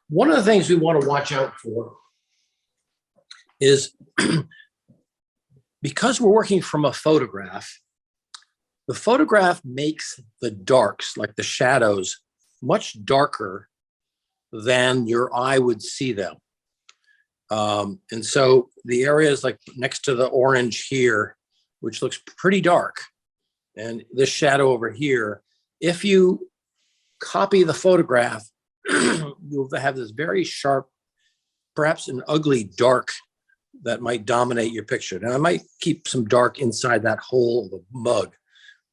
One of the things we want to watch out for is because we're working from a photograph, the photograph makes the darks, like the shadows, much darker than your eye would see them. And so the areas like next to the orange here, which looks pretty dark, and this shadow over here, if you copy the photograph, you'll have this very sharp, perhaps an ugly dark that might dominate your picture. Now, I might keep some dark inside that hole of a mug,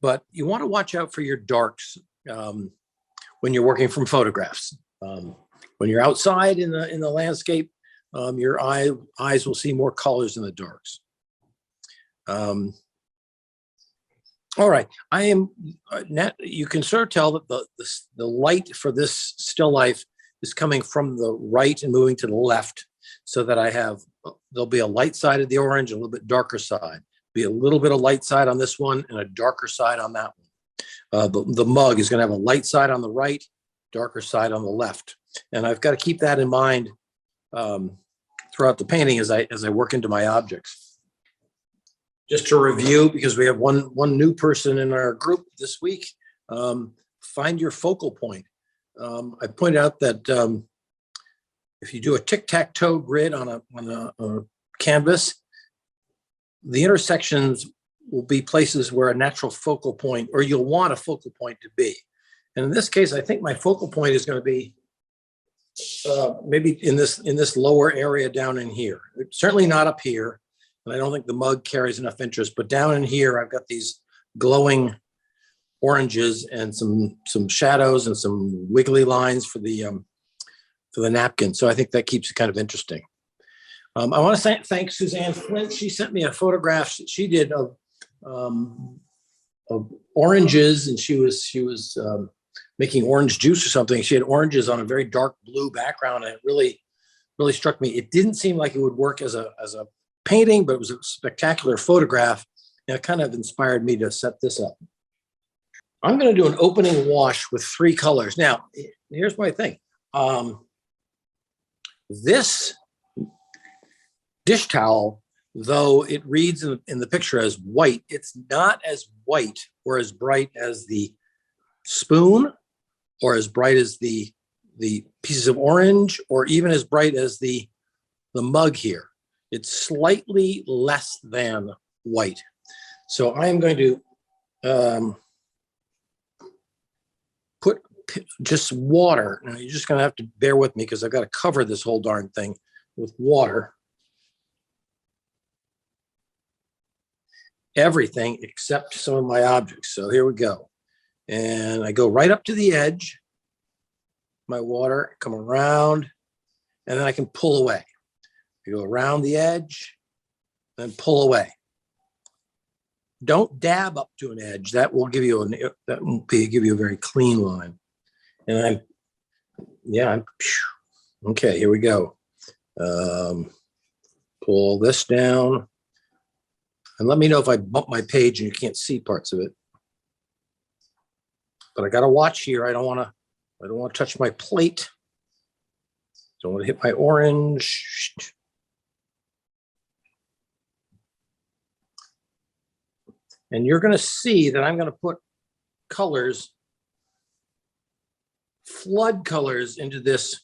but you want to watch out for your darks when you're working from photographs. When you're outside in the landscape, your eyes will see more colors in the darks. All right, I am you can sort of tell that the light for this still life is coming from the right and moving to the left, so that there'll be a light side of the orange, a little bit darker side, be a little bit of light side on this one and a darker side on that one. The mug is going to have a light side on the right, darker side on the left, and I've got to keep that in mind throughout the painting as I work into my objects. Just to review, because we have one new person in our group this week, find your focal point. I point out that if you do a tic-tac-toe grid on a canvas, the intersections will be places where a natural focal point, or you'll want a focal point to be. And in this case, I think my focal point is going to be maybe in this lower area down in here. It's certainly not up here. And I don't think the mug carries enough interest, but down in here, I've got these glowing oranges and some shadows and some wiggly lines for the napkin. So I think that keeps it kind of interesting. I want to thank Suzanne Flint. She sent me a photograph she did of oranges, and she was making orange juice or something. She had oranges on a very dark blue background, and it really struck me. It didn't seem like it would work as a painting, but it was a spectacular photograph, and it kind of inspired me to set this up. I'm going to do an opening wash with 3 colors. Now, here's my thing. This dish towel, though it reads in the picture as white, it's not as white or as bright as the spoon, or as bright as the pieces of orange, or even as bright as the mug here. It's slightly less than white. So I am going to put just water. Now you're just going to have to bear with me because I've got to cover this whole darn thing with water. Everything except some of my objects. So here we go. And I go right up to the edge, my water, come around, and then I can pull away. I go around the edge, then pull away. Don't dab up to an edge. That will give you a very clean line. And okay, here we go. Pull this down. And let me know if I bump my page and you can't see parts of it. But I got to watch here. I don't want to touch my plate. Don't want to hit my orange. And you're going to see that I'm going to put colors, flood colors, into this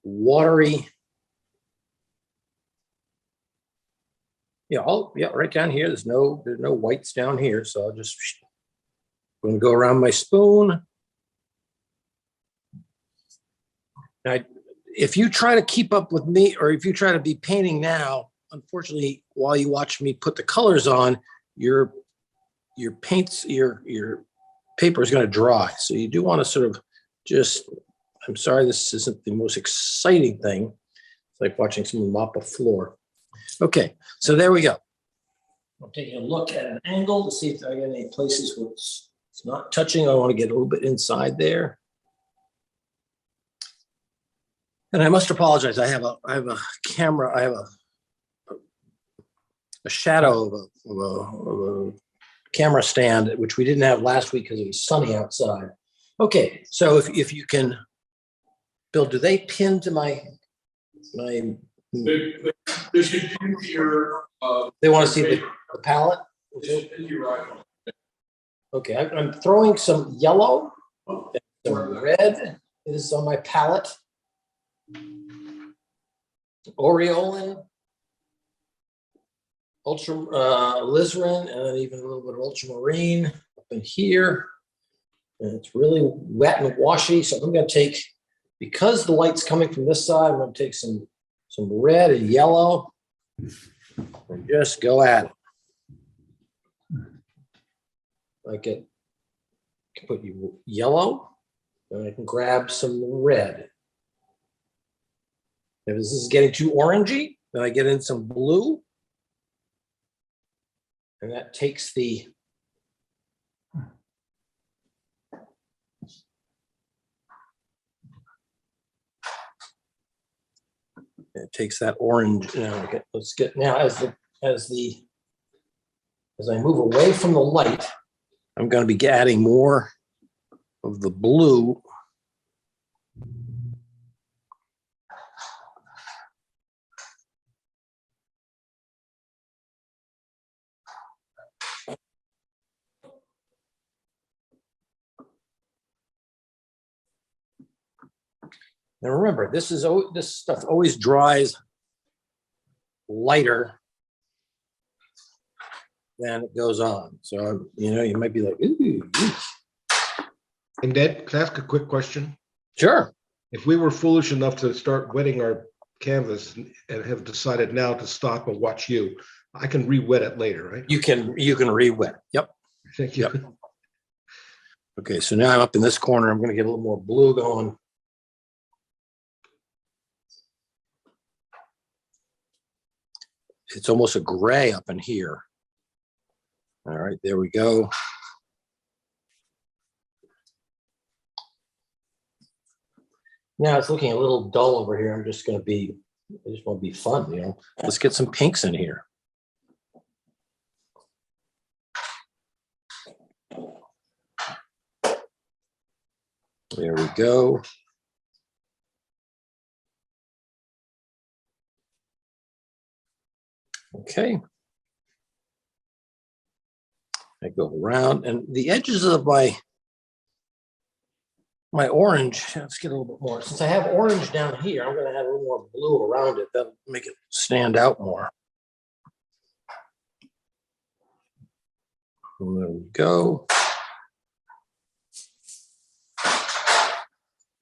watery. Yeah, right down here. There's no whites down here, so I'm going to go around my spoon. Now, if you try to keep up with me, or if you try to be painting now, unfortunately, while you watch me put the colors on, your paper is going to dry. So you do want to sort of just, I'm sorry, this isn't the most exciting thing. It's like watching someone mop a floor. Okay, so there we go. I'm taking a look at an angle to see if I get any places where it's not touching. I want to get a little bit inside there. And I must apologize. I have a camera. I have a shadow of a camera stand, which we didn't have last week because it was sunny outside. Okay, so if you can Bill, do they pin to my? They should pin to your. They want to see the palette? They should pin to your iPhone. Okay, I'm throwing some yellow, some red. This is on my palette. Aureolin, alizarin, and then even a little bit of ultramarine up in here. And it's really wet and washy. So I'm going to take, because the light's coming from this side, I'm going to take some red and yellow and just go at it. I can put yellow, and I can grab some red. If this is getting too orangey, then I get in some blue, and that takes the that orange. Now, let's get now as I move away from the light, I'm going to be adding more of the blue. Now remember, this stuff always dries lighter than it goes on. So, you might be like, ooh. And Ned, can I ask a quick question? Sure. If we were foolish enough to start wetting our canvas and have decided now to stop and watch you, I can re-wet it later, right? You can re-wet. Yep. Thank you. Yep. Okay, so now I'm up in this corner. I'm going to get a little more blue going. It's almost a gray up in here. All right, there we go. Now it's looking a little dull over here. I just want to be fun, Let's get some pinks in here. There we go. Okay. I go around, and the edges of my orange, let's get a little bit more. Since I have orange down here, I'm going to have a little more blue around it. That'll make it stand out more. And there we go.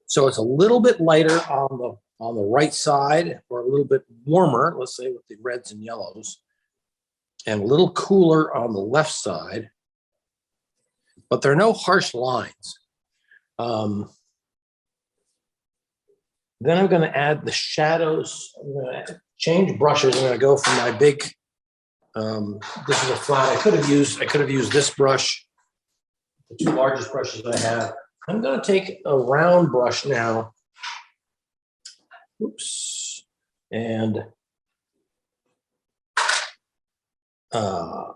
So it's a little bit lighter on the right side, or a little bit warmer, let's say with the reds and yellows, and a little cooler on the left side, but there are no harsh lines. Then I'm going to add the shadows. I'm going to change brushes. I'm going to go from my big. This is a flat. I could have used this brush, the two largest brushes I have. I'm going to take a round brush now. Oops. And I'm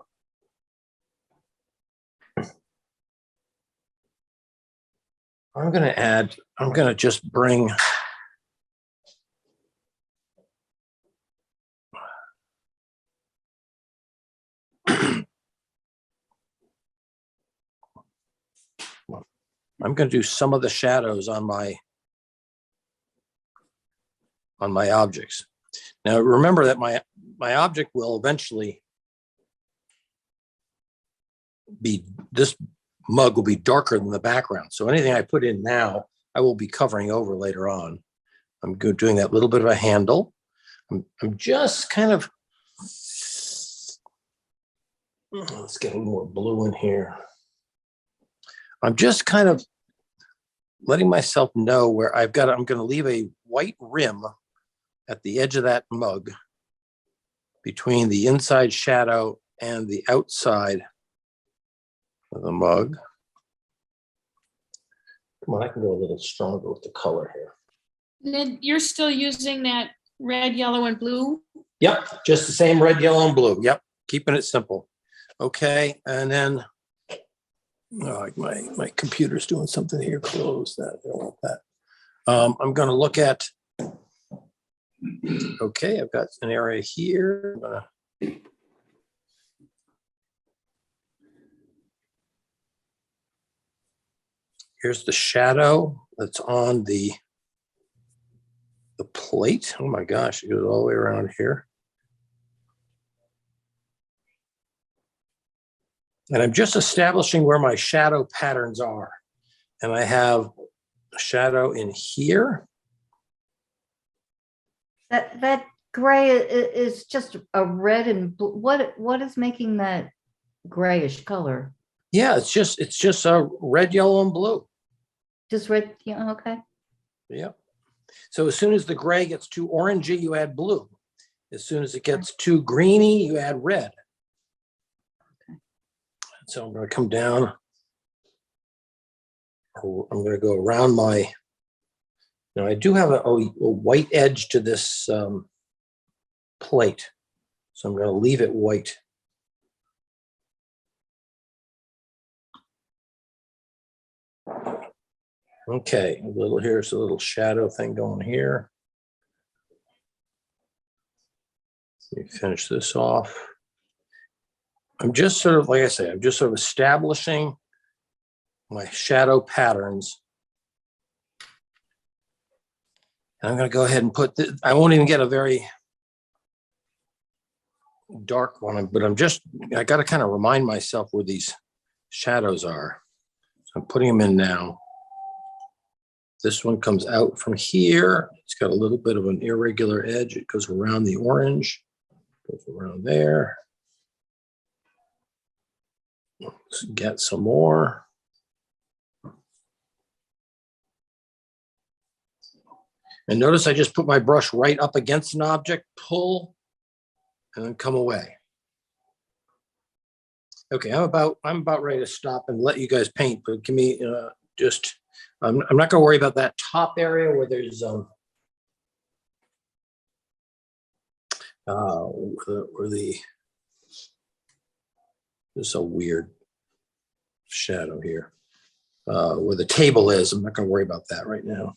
going to just bring I'm going to do some of the shadows on my objects. Now remember that my object will eventually be, this mug will be darker than the background. So anything I put in now, I will be covering over later on. I'm doing that little bit of a handle. I'm just kind of, let's get a little more blue in here. I'm just kind of letting myself know where I'm going to leave a white rim at the edge of that mug between the inside shadow and the outside of the mug. Come on, I can go a little stronger with the color here. Ned, you're still using that red, yellow, and blue? Yep, just the same red, yellow, and blue. Yep, keeping it simple. Okay, and then my computer's doing something here. Close that. I don't want that. I'm going to look at, okay, I've got an area here. I'm gonna, here's the shadow that's on the plate. Oh my gosh, it goes all the way around here. And I'm just establishing where my shadow patterns are. And I have a shadow in here. That gray is just a red and what is making that grayish color? Yeah, it's just a red, yellow, and blue. Just red, yeah, okay. Yep. So as soon as the gray gets too orangey, you add blue. As soon as it gets too greeny, you add red. Okay. So I'm going to come down. I'm going to go around my. Now I do have a white edge to this plate, so I'm going to leave it white. Okay, here's a little shadow thing going here. Let me finish this off. I'm just sort of, like I say, I'm just sort of establishing my shadow patterns. And I'm going to go ahead and put this, I won't even get a very dark one, but I got to kind of remind myself where these shadows are. So I'm putting them in now. This one comes out from here. It's got a little bit of an irregular edge. It goes around the orange, goes around there. Let's get some more. And notice I just put my brush right up against an object, pull, and then come away. Okay, I'm about ready to stop and let you guys paint, but give me just. I'm not going to worry about that top area where there's there's a weird shadow here where the table is. I'm not going to worry about that right now.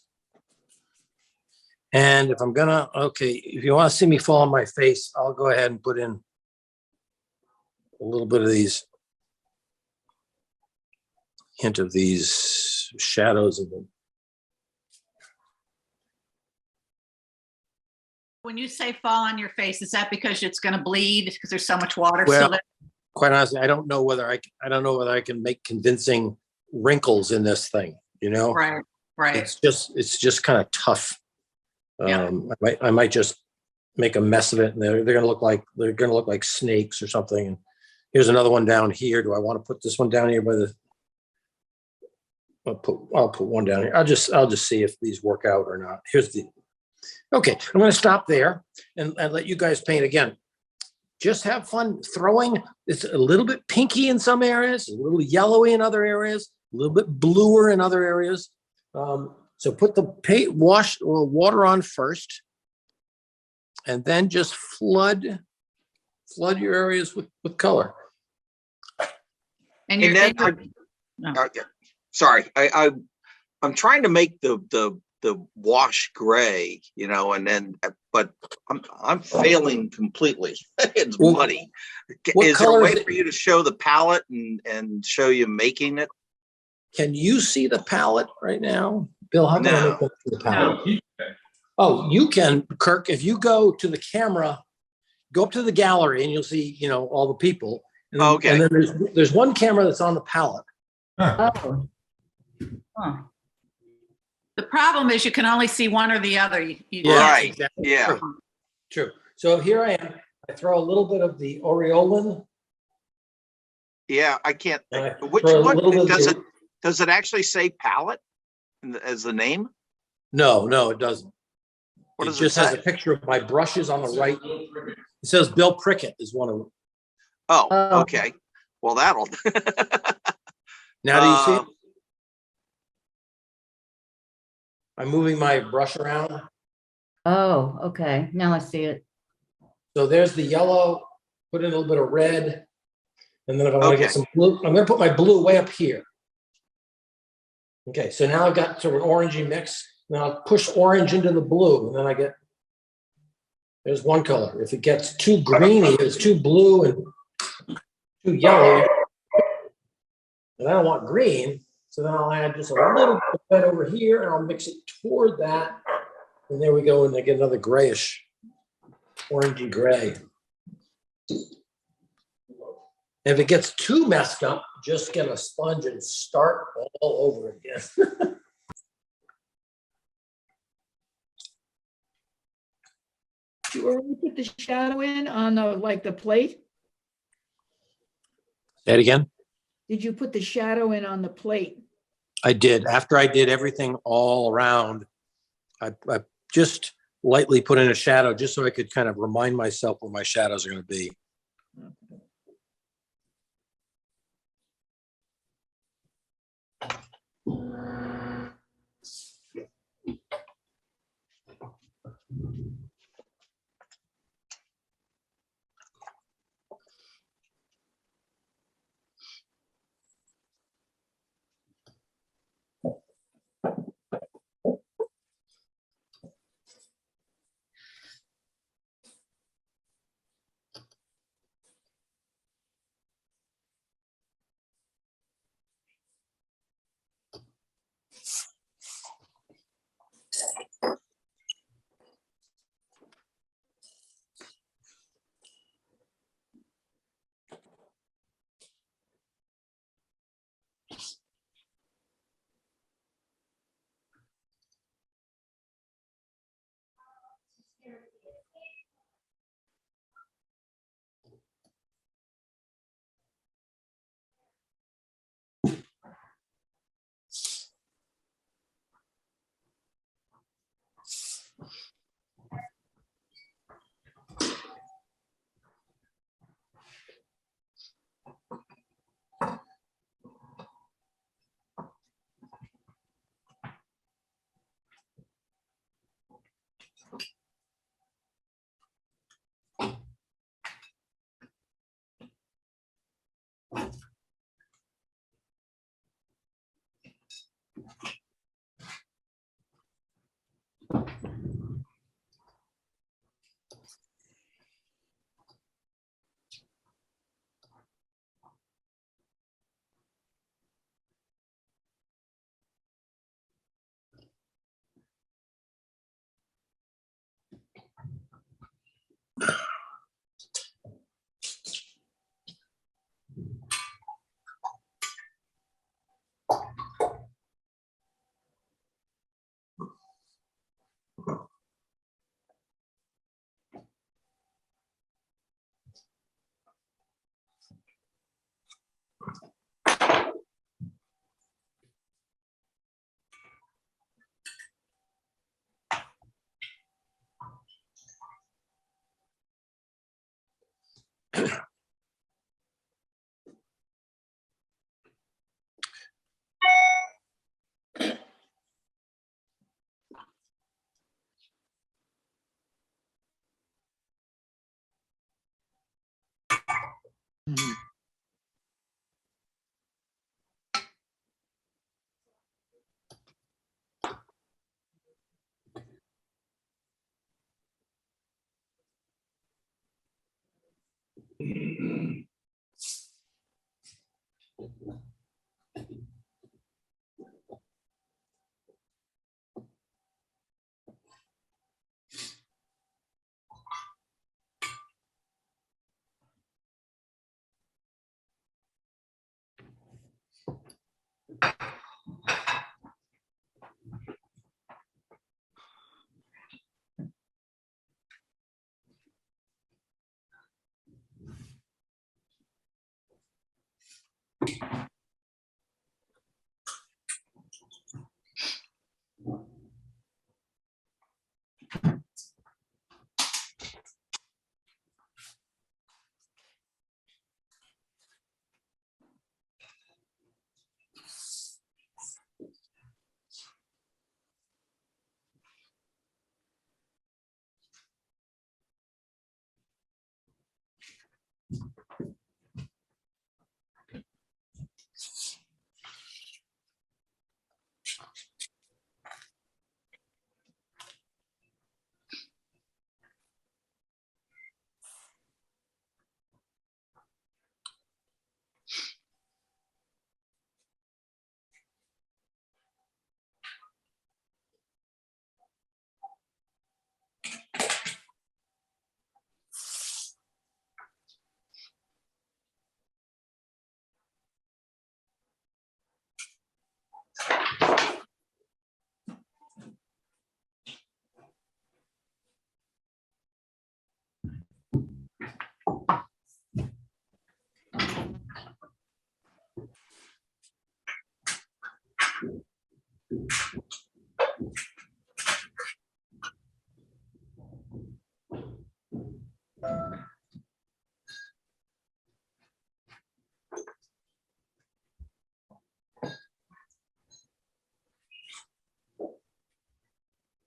And if I'm gonna, okay, if you want to see me fall on my face, I'll go ahead and put in a little bit of these hint of these shadows of them. When you say fall on your face, is that because it's going to bleed because there's so much water Well, still there? quite honestly, I don't know whether I can make convincing wrinkles in this thing. You know, Right, right. It's just kind of tough. Yeah. I might just make a mess of it, and they're going to look like snakes or something. And here's another one down here. Do I want to put this one down here by the? I'll put one down here. I'll just see if these work out or not. Okay, I'm going to stop there and let you guys paint again. Just have fun throwing. It's a little bit pinky in some areas, a little yellowy in other areas, a little bit bluer in other areas. So put the water on first, and then just flood your areas with color. And And then no. sorry, I'm trying to make the wash gray, you know, and then but I'm failing completely. It's Well, muddy. what Is there a color way is it? for you to show the palette and show you making it? Can you see the palette right now? Bill, how can I No. make that see the palette? No, you- Oh, you can, Kirk, if you go to the camera, go up to the gallery and you'll see, all the people. And then, Okay. and then there's one camera that's on the palette. Oh. Huh. The problem is you can only see one or the other. You Yeah, Right, exactly. yeah. True. So here I am. I throw a little bit of the aureolin. Yeah, I can't. and I Which throw a one little bit of does it actually say palette as the name? No, it doesn't. What It does just it has say? a picture of my brushes on the right. It says Bill Prickett is one of them. Oh, Oh. okay. Well, that'll. Now do you see Uh, it? I'm moving my brush around. Oh, okay. Now I see it. So there's the yellow, put in a little bit of red. And then if I want to get Okay. some blue, I'm going to put my blue way up here. Okay, so now I've got sort of an orangey mix. Then I'll push orange into the blue, and then I get, there's one color. If it gets too greeny, it's too blue and too yellow, and I don't want green, so then I'll add just a little bit of red over here, and I'll mix it toward that, and there we go, and I get another grayish, orangey gray. If it gets too messed up, just get a sponge and start all over again. You already put the shadow in on the, like the plate? Say it again. Did you put the shadow in on the plate? I did. After I did everything all around, I just lightly put in a shadow just so I could kind of remind myself where my shadows are going to be.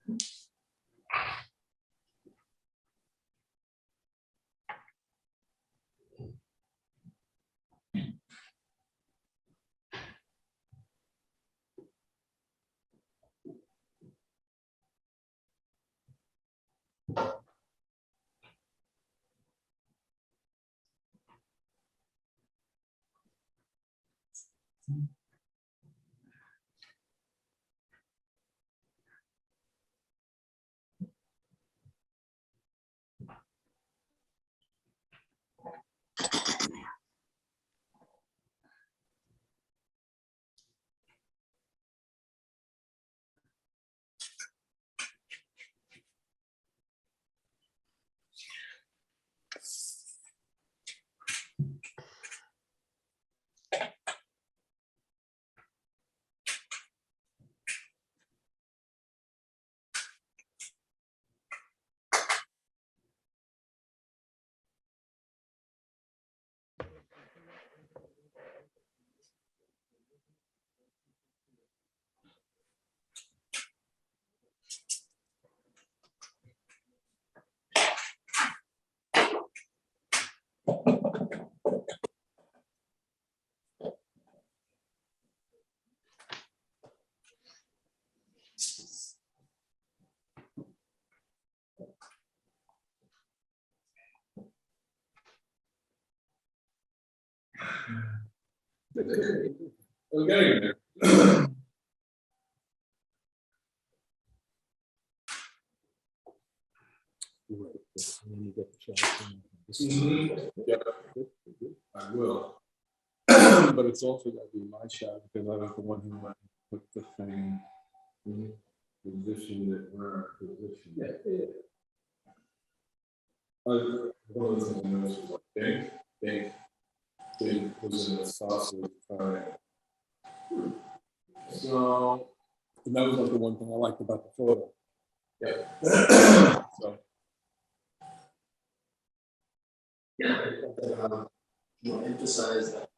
We're getting there. Yeah, I will. But it's also gotta be my shot because I was the one who went and put the thing, positioned it where our position. Yeah. One of the things I noticed was like, big was in the sausage. So, and that was like the one thing I liked about the photo. Yeah. So. You'll emphasize that.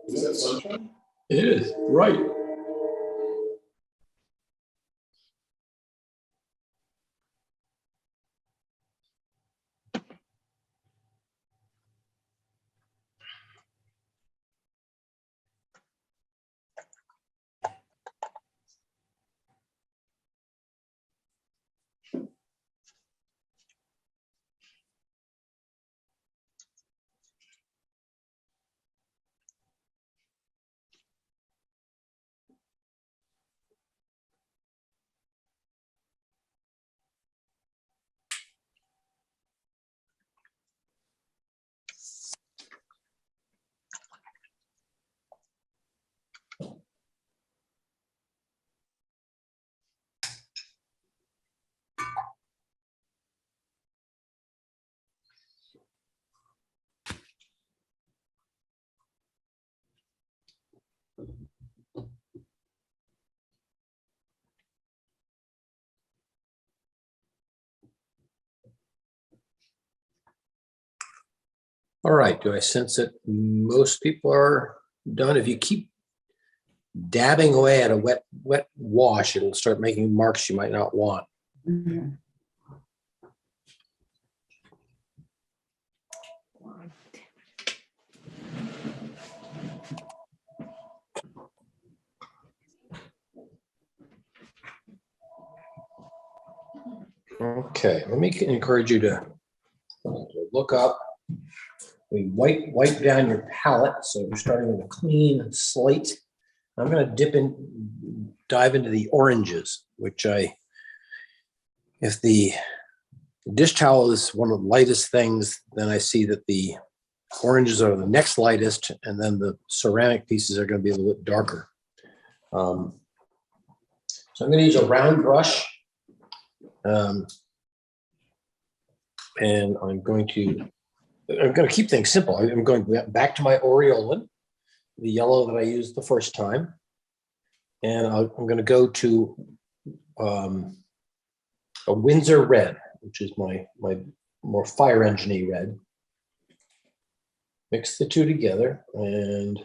Is that sunshine? It is, right. All right, do I sense that most people are done? If you keep dabbing away at a wet wash, it'll start making marks you might not want. Mhm. Okay, let me encourage you to look up. We wipe down your palette, so you're starting with a clean slate. I'm going to dive into the oranges, which if the dish towel is one of the lightest things, then I see that the oranges are the next lightest, and then the ceramic pieces are going to be a little bit darker. So I'm going to use a round brush. And I'm going to keep things simple. I'm going back to my Aureolin, the yellow that I used the first time. And I'm going to go to a Windsor red, which is my more fire engine-y red. Mix the two together. And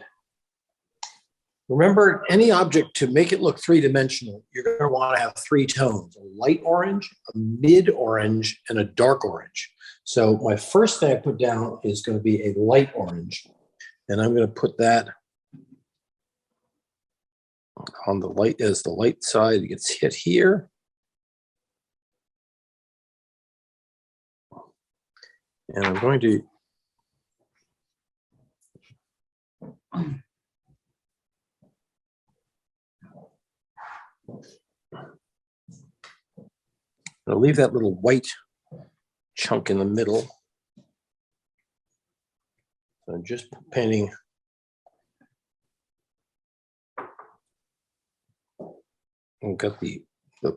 remember, any object, to make it look three-dimensional, you're going to want to have three tones: a light orange, a mid-orange, and a dark orange. So my first thing I put down is going to be a light orange. And I'm going to put that on the light, as the light side gets hit here. And I'm going to I'll leave that little white chunk in the middle. So I'm just painting. I've got the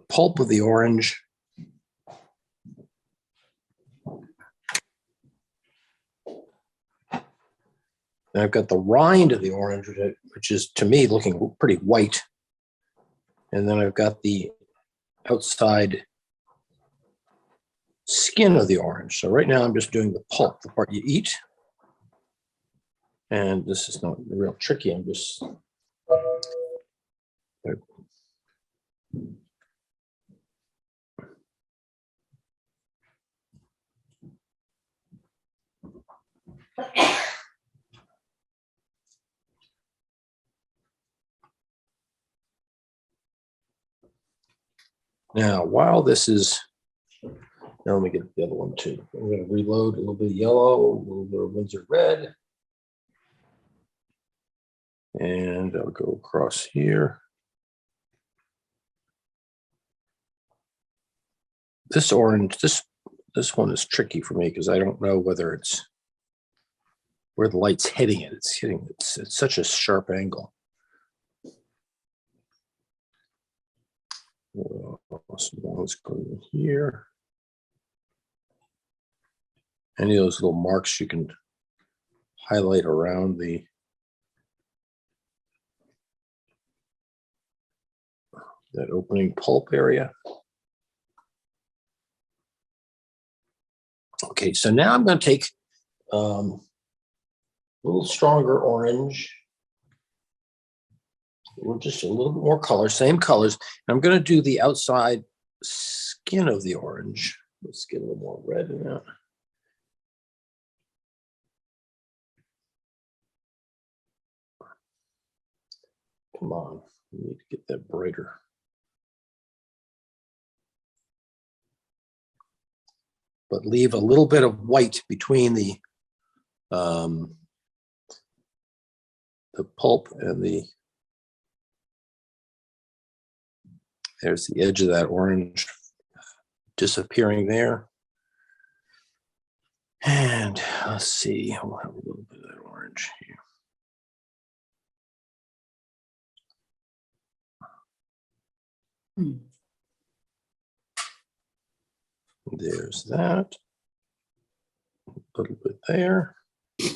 pulp of the orange. And I've got the rind of the orange, which is, to me, looking pretty white. And then I've got the outside skin of the orange. So right now I'm just doing the pulp, the part you eat. And this is not real tricky. I'm just now, while this is, now let me get the other one too. I'm going to reload a little bit of yellow, a little bit of Windsor red. And I'll go across here. This orange, this one is tricky for me because I don't know whether it's where the light's hitting it. It's such a sharp angle. So let's go in here. Any of those little marks you can highlight around that opening pulp area. Okay, so now I'm going to take a little stronger orange, just a little bit more color, same colors. And I'm going to do the outside skin of the orange. Let's get a little more red in that. Come on, we need to get that brighter. But leave a little bit of white between the pulp and there's the edge of that orange disappearing there. And let's see, we'll have a little bit of that orange here. There's that. A little bit there. A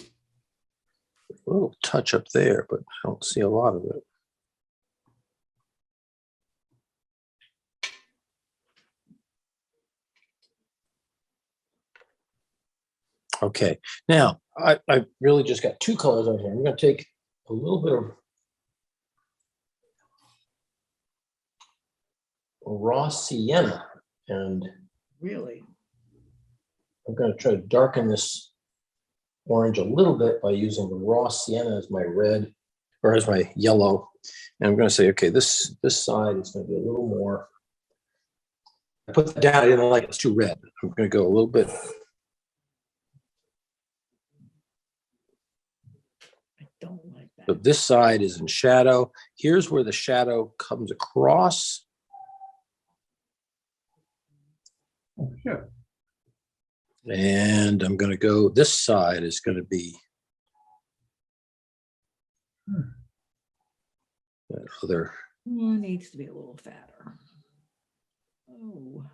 little touch up there, but I don't see a lot of it. Okay, now I really just got two colors on here. I'm going to take a little bit of raw sienna, and Really? I'm going to try to darken this orange a little bit by using the raw sienna as my red, or as my yellow. And I'm going to say, okay, this side is going to be a little more. I put that down. I didn't like it's too red. I'm going to go a little bit. I don't like So that. this side is in shadow. Here's where the shadow comes across. Yeah. And I'm going to go, this side is going to be that other. Oh, it needs to be a little fatter. Oh,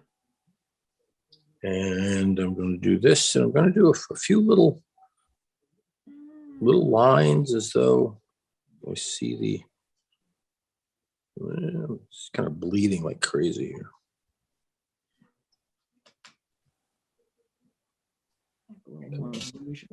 And I'm going to do this, and I'm going to do a few little lines as though I see the, well, it's kind of bleeding like crazy here. a little more illusion.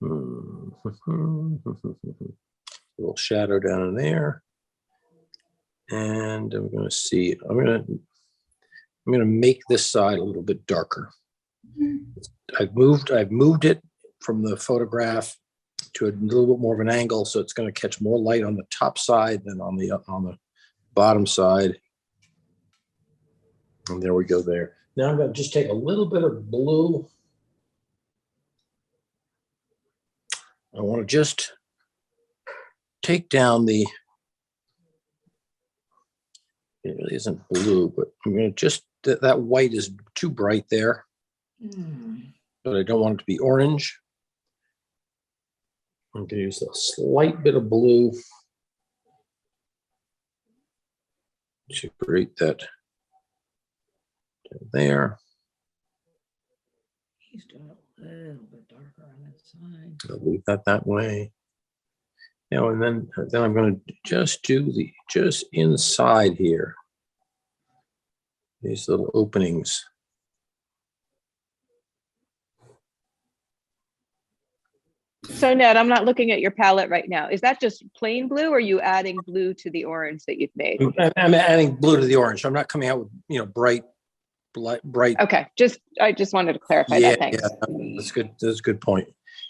A little shadow down in there. And I'm going to see, I'm going to make this side a little bit darker. I've moved it from the photograph to a little bit more of an angle, so it's going to catch more light on the top side than on the bottom side. And there we go there. Now I'm going to just take a little bit of blue. I want to just take down the, it really isn't blue, but I'm going to just, that white is too bright there, but I don't want it to be orange. I'm going to use a slight bit of blue to create that there. He's doing a little bit darker on that side. I'll leave that way. Now, and then I'm going to just do just inside here, these little openings. So Ned, I'm not looking at your palette right now. Is that just plain blue, or are you adding blue to the orange that you've made? I'm adding blue to the orange. I'm not coming out with, bright. Okay, I just wanted to clarify Yeah, that. Thanks. yeah, that's good. That's a good point.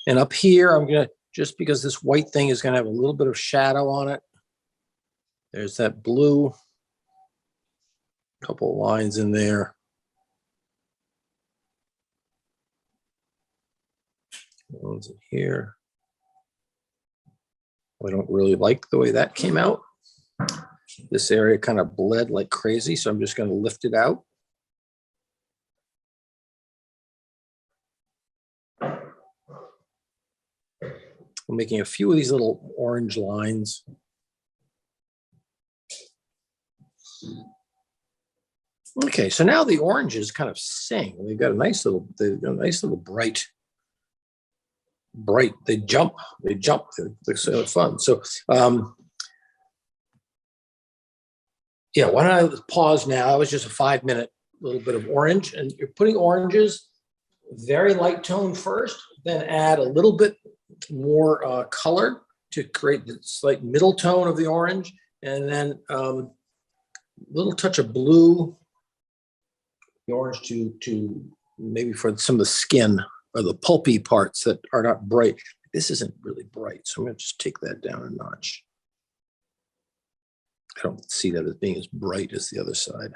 And up here, I'm going to, just because this white thing is going to have a little bit of shadow on it. There's that blue. Couple of lines in there. Ones in here. I don't really like the way that came out. This area kind of bled like crazy, so I'm just going to lift it out. I'm making a few of these little orange lines. Okay, so now the oranges kind of sing. They've got a nice little bright. They jump. They're so fun. So, yeah, why don't I pause now? That was just a 5-minute little bit of orange, and you're putting oranges, very light tone first, then add a little bit more color to create the slight middle tone of the orange, and then a little touch of blue, the orange to maybe for some of the skin or the pulpy parts that are not bright. This isn't really bright, so I'm going to just take that down a notch. I don't see that as being as bright as the other side.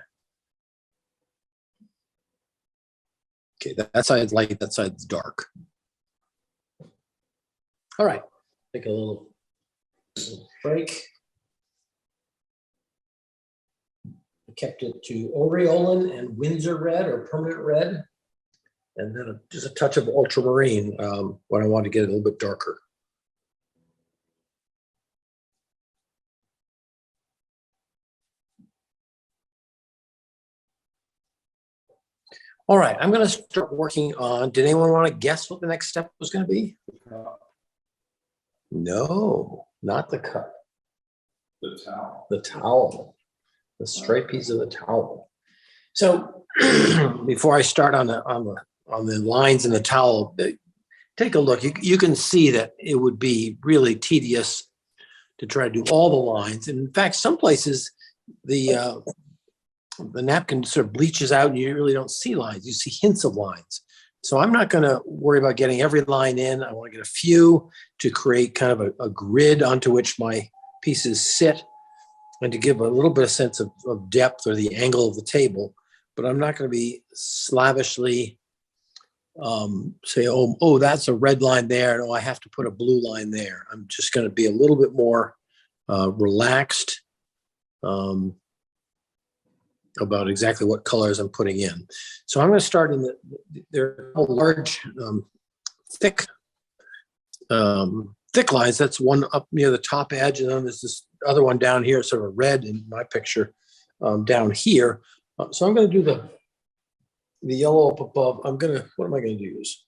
Okay, that side's light, that side's dark. All right, take a little break. I kept it to Aureolin and Windsor red or permanent red, and then just a touch of ultramarine when I want to get it a little bit darker. All right, I'm going to start working on, did anyone want to guess what the next step was going to be? No, not the cup, The towel. the towel, the straight piece of the towel. So before I start on the lines in the towel, take a look. You can see that it would be really tedious to try to do all the lines. And in fact, some places the napkin sort of bleaches out and you really don't see lines. You see hints of lines. So I'm not going to worry about getting every line in. I want to get a few to create kind of a grid onto which my pieces sit and to give a little bit of sense of depth or the angle of the table. But I'm not going to be slavishly say, oh, that's a red line there. Oh, I have to put a blue line there. I'm just going to be a little bit more relaxed about exactly what colors I'm putting in. So I'm going to start in there are large, thick lines. That's one up near the top edge, and then there's this other one down here, sort of red in my picture down here. So I'm going to do the yellow up above. What am I going to use?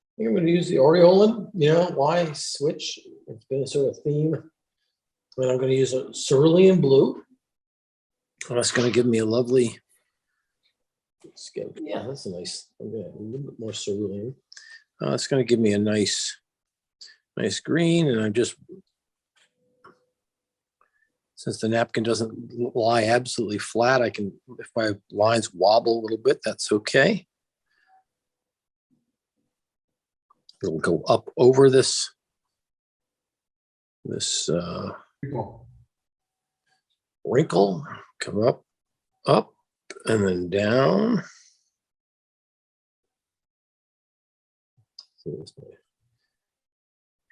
I think I'm going to use the Aureolin. Why switch? It's been a sort of theme. And I'm going to use a cerulean blue. That's going to give me a lovely, that's a nice, I'm going to add a little bit more cerulean. It's going to give me a nice green. And since the napkin doesn't lie absolutely flat, if my lines wobble a little bit, that's okay. It'll go up over this wrinkle, come up, and then down.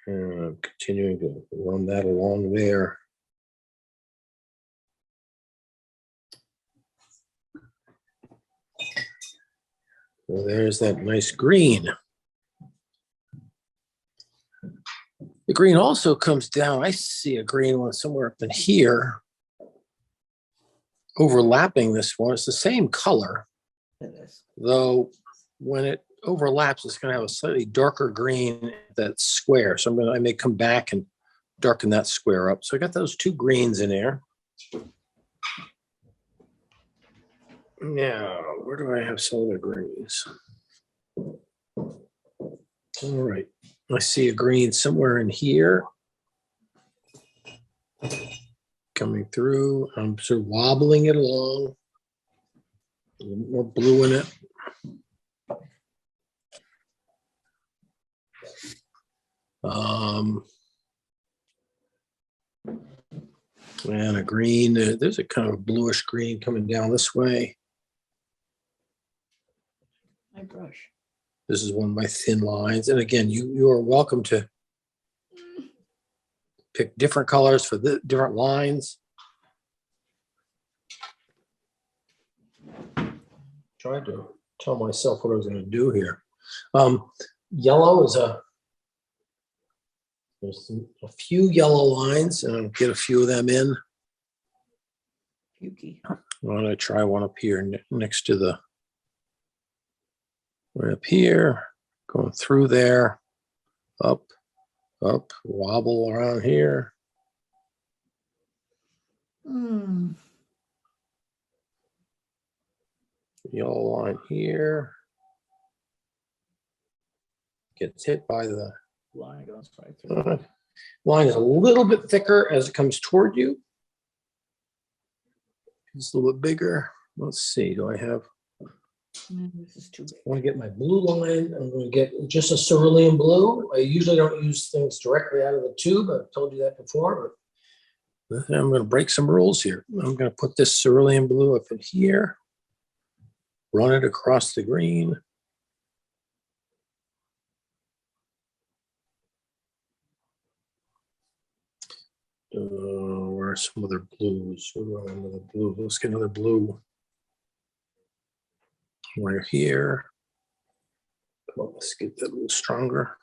And I'm continuing to run that along there. So there's that nice green. The green also comes down. I see a green one somewhere up in here, overlapping this one. It's the same color, though when it overlaps, it's going to have a slightly darker green that's square. So I may come back and darken that square up. So I got those two greens in there. Now, where do I have some other greens? All right. I see a green somewhere in here coming through. I'm sort of wobbling it along. A little more blue in it. And a green. There's a kind of bluish green coming down this way. My brush. This is one of my thin lines. And again, you are welcome to pick different colors for the different lines. Tried to tell myself what I was going to do here. Yellow is there's a few yellow lines, and I'll get a few of them in. Pukey. I'm going to try one up here next to the, right up here, going through there, up, wobble around here. Yellow line here. Gets hit by the Line goes right through. line is a little bit thicker as it comes toward you. It's a little bit bigger. Let's see, do I have, This is too big. I want to get my blue line. I'm going to get just a cerulean blue. I usually don't use things directly out of the tube. I've told you that before, but I'm going to break some rules here. I'm going to put this cerulean blue up in here, run it across the green. Where are some other blues? Another blue. Let's get another blue. Right here. Come on, let's get that a little stronger.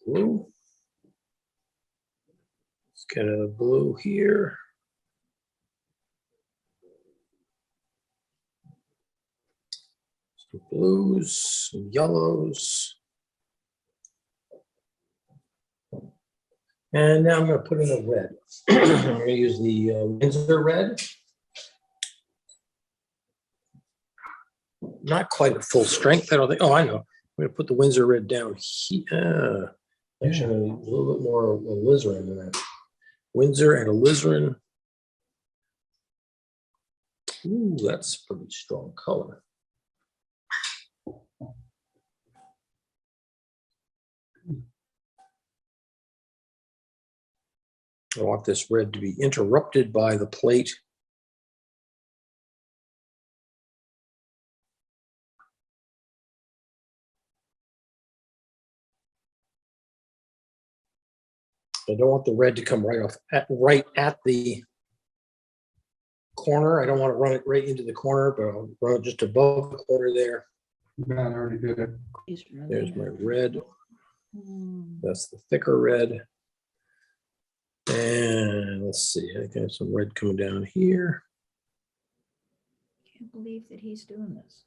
Blue. Let's get a blue here. Some blues, some yellows. And now I'm going to put in a red. I'm going to use the Windsor red. Not quite at full strength, I don't think. Oh, I know. I'm going to put the Windsor red down here. Actually, I'm gonna need a little bit more alizarin than that. Windsor and alizarin. Ooh, that's a pretty strong color. I want this red to be interrupted by the plate. I don't want the red to come right at the corner. I don't want to run it right into the corner, but I'll run it just above the corner there. Man, I already did it. There's my red. That's the thicker red. And let's see, I got some red coming down here. Can't believe that he's doing this.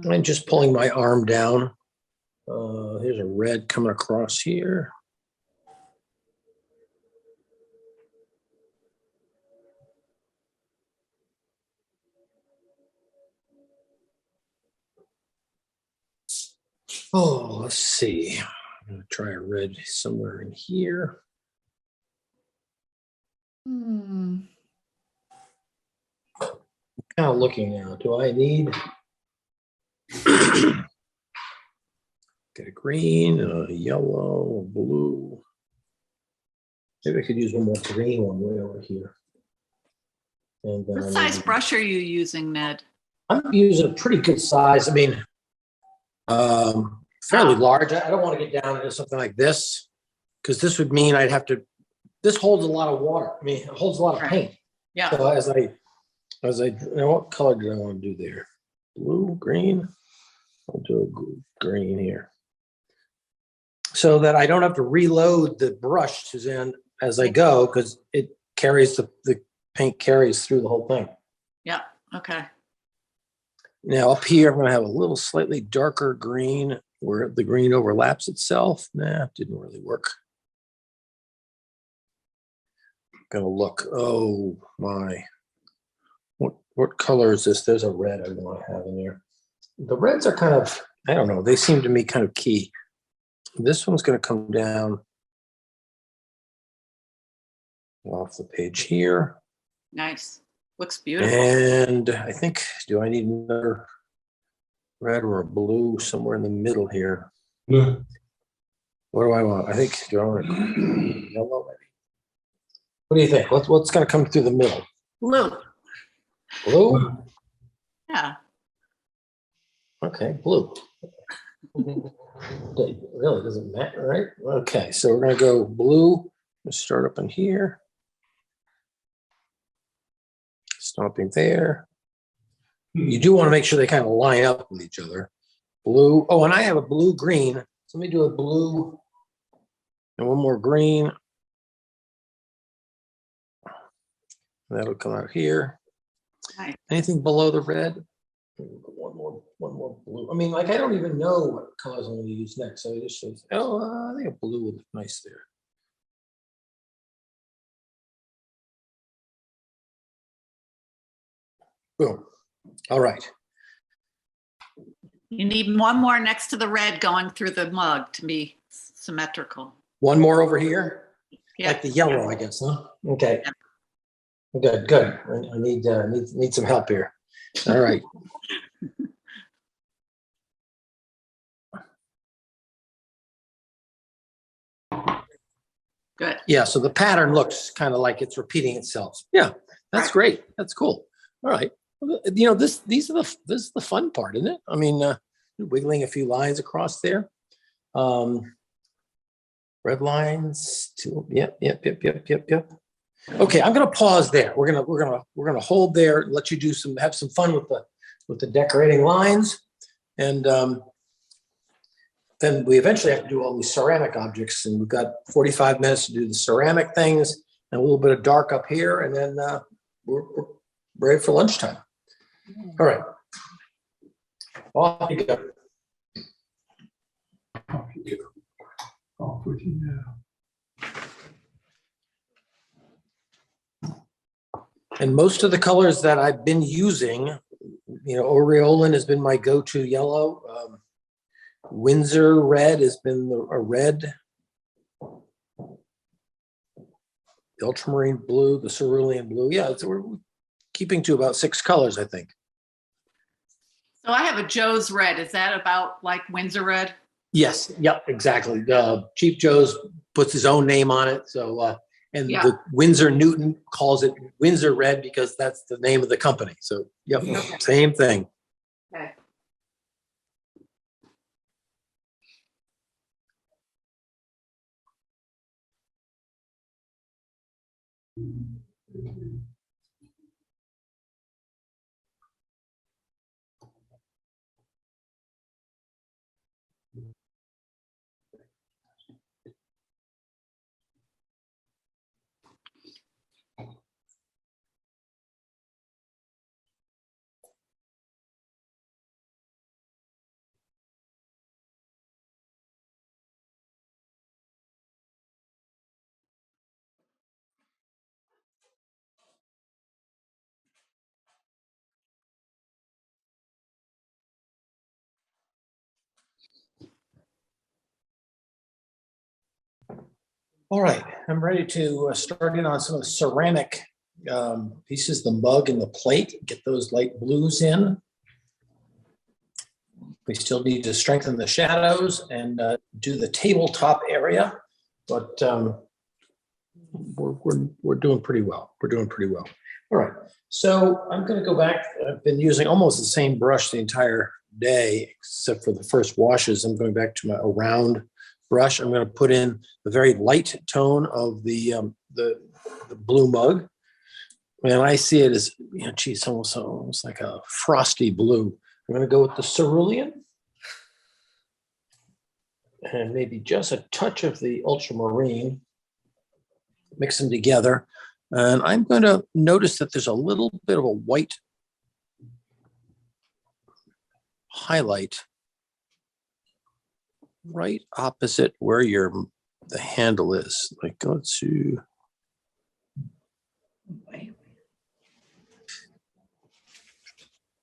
I'm just pulling my arm down. Here's a red coming across here. Oh, let's see. I'm going to try a red somewhere in here. Kind of looking now. Do I need get a green, a yellow, a blue? Maybe I could use one more green one way over here. And What size brush are you using, Ned? I'm using a pretty good size. I mean, fairly large. I don't want to get down into something like this because this would mean I'd have to. This holds a lot of water. I mean, it holds a lot of paint. Yeah. So as I, you know, what color do I want to do there? Blue, green. I'll do a green here, so that I don't have to reload the brush, Suzanne, as I go because it carries the paint carries through the whole thing. Yeah. Okay. Now up here, I'm going to have a little slightly darker green where the green overlaps itself. Nah, it didn't really work. Going to look. Oh my! What color is this? There's a red I want to have in there. The reds are kind of, I don't know. They seem to me kind of key. This one's going to come down off the page here. Nice. Looks beautiful. And I think, do I need another red or a blue somewhere in the middle here? Blue. What do I want? I think, do I want a yellow maybe? What do you think? What's going to come through the middle? Blue. Blue? Yeah. Okay, blue. It really doesn't matter, right? Okay, so we're going to go blue. Let's start up in here. Stopping there. You do want to make sure they kind of line up with each other. Blue. Oh, and I have a blue green. So let me do a blue and one more green. That'll come out here. Nice. Anything below the red? One more blue. I mean, like I don't even know what colors I'm going to use next. So I just says, oh, I think a blue would look nice there. Boom. All right. You need one more next to the red going through the mug to be symmetrical. One more over here. Yeah. Like the yellow, I guess, huh? Okay. Good, good. I need some help here. All right. Good. Yeah, so the pattern looks kind of like it's repeating itself. Yeah, that's great. That's cool. All right. You know, this is the fun part, isn't it? I mean, wiggling a few lines across there. Red lines. Yep. Okay, I'm gonna pause there. We're gonna hold there. Let you have some fun with the decorating lines, and then we eventually have to do all these ceramic objects, and we've got 45 minutes to do the ceramic things and a little bit of dark up here, and then we're ready for lunchtime. All right. Off you go. Off with you now. And most of the colors that I've been using, Aureolin has been my go-to yellow. Windsor red has been a red. The ultramarine blue, the cerulean blue. Yeah, we're keeping to about 6 colors, I think. So I have a Joe's red. Is that about like Windsor red? Yes, yep, exactly. Chief Joe's puts his own name on it. So, and Yeah. the Windsor Newton calls it Windsor red because that's the name of the company. So, yep, same thing. Okay. All right, I'm ready to start in on some of the ceramic pieces, the mug and the plate, get those light blues in. We still need to strengthen the shadows and do the tabletop area, but we're doing pretty well. We're doing pretty well. All right, so I'm going to go back. I've been using almost the same brush the entire day, except for the first washes. I'm going back to my round brush. I'm going to put in the very light tone of the blue mug, and I see it as geez, almost like a frosty blue. I'm going to go with the cerulean and maybe just a touch of the ultramarine. Mix them together, and I'm going to notice that there's a little bit of a white highlight right opposite where the handle is. Like, let's see.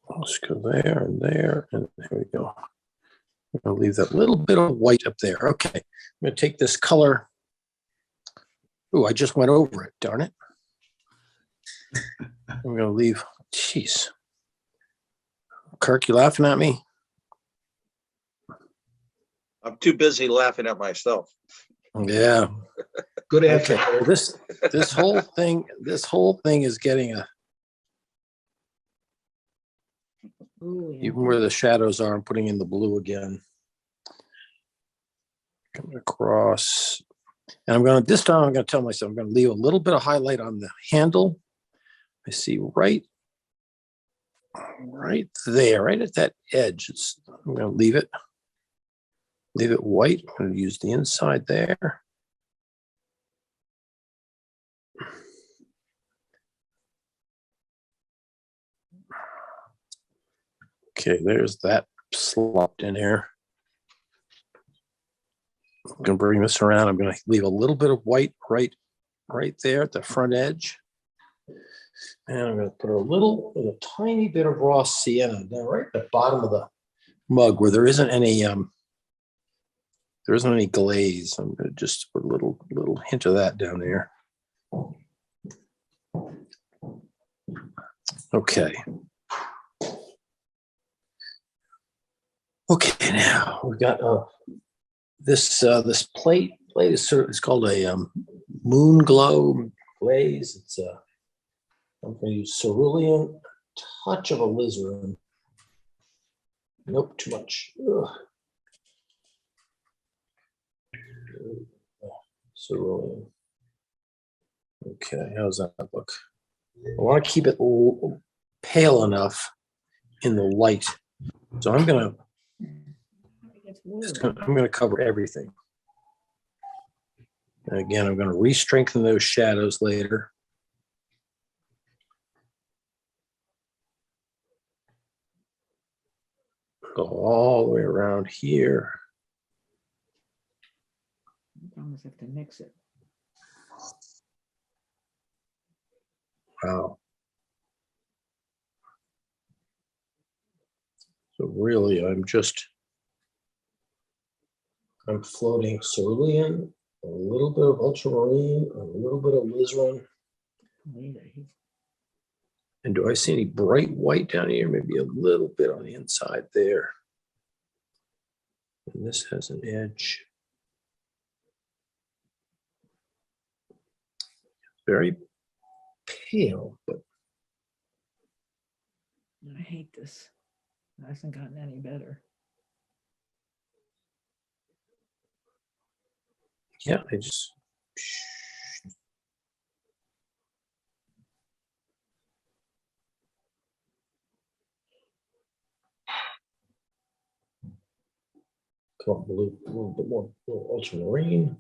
Let's go there, and there we go. I'm going to leave that little bit of white up there. Okay, I'm going to take this color. Oh, I just went over it, darn it. I'm going to leave, jeez. Kirk, you laughing at me? I'm too busy laughing at myself. Yeah. Good answer. Okay. Well, this whole thing is getting even where the shadows are, I'm putting in the blue again. Coming across. And this time I'm going to tell myself, I'm going to leave a little bit of highlight on the handle. I see right there, right at that edge. I'm going to leave it white. I'm going to use the inside there. Okay, there's that slopped in here. I'm going to bring this around. I'm going to leave a little bit of white right there at the front edge. And I'm going to put a tiny bit of raw sienna down right at the bottom of the mug where there isn't any glaze. I'm going to just put a little hint of that down there. Okay. Okay, now we've got this plate is called a moon glow glaze. It's I'm going to use cerulean, touch of alizarin. Nope, too much. Ugh. Cerulean. Okay, how's that look? I want to keep it pale enough in the light, so I'm going to cover everything. And again, I'm going to re-strengthen those shadows later. Go all the way around here. Almost have to mix it. Wow. So really, I'm floating cerulean, a little bit of ultramarine, a little bit of alizarin. And do I see any bright white down here? Maybe a little bit on the inside there. And this has an edge. Very pale, but I hate this. It hasn't gotten any better. yeah, I just. Come on, blue, a little bit more, a little ultramarine.